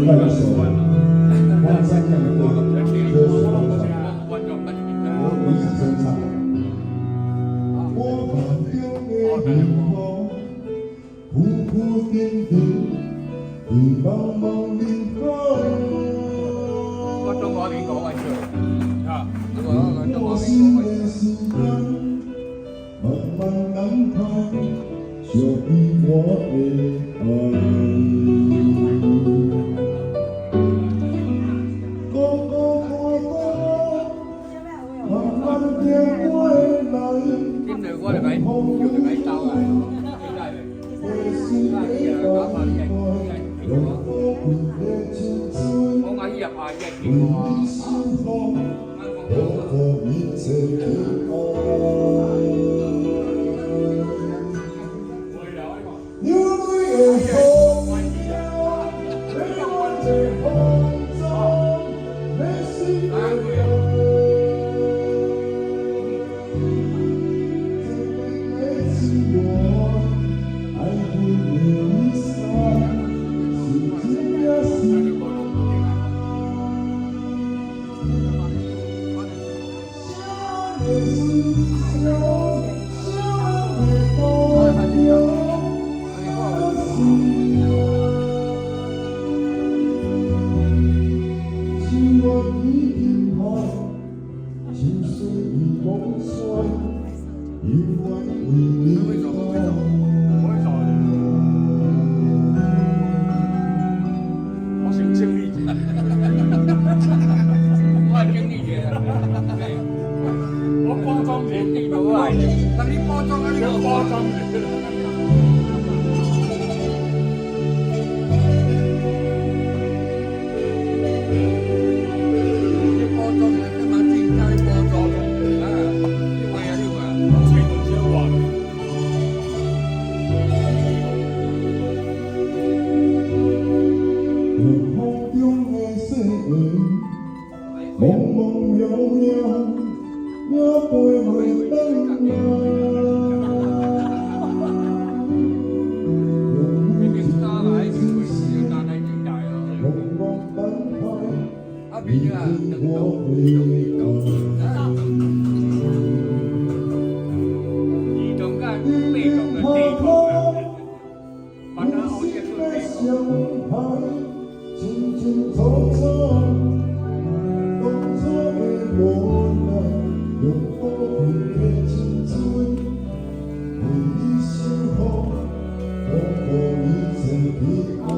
快手，万山两个歌手合唱，我一起声唱。我梦中的云雾，浮浮沉沉，在茫茫人海。我中华民国万岁！啊，我心的思念，茫茫人海，烧起我的爱。高高高高，慢慢行过来。今日我就俾叫就俾走啊！真係，搞法嘅，我阿姨入下嘅見過啊，我姓經理嘅，我係經理嘅，我包裝嘢地道啊，等啲包裝喺呢個包裝嘅。茫茫渺渺，我陪你等來。茫茫等待，你我回頭。移動嘅被動嘅地圖嘅，把它熬夜出地圖。清清楚楚。無奈用過去的青春，為你守護，我一切的愛。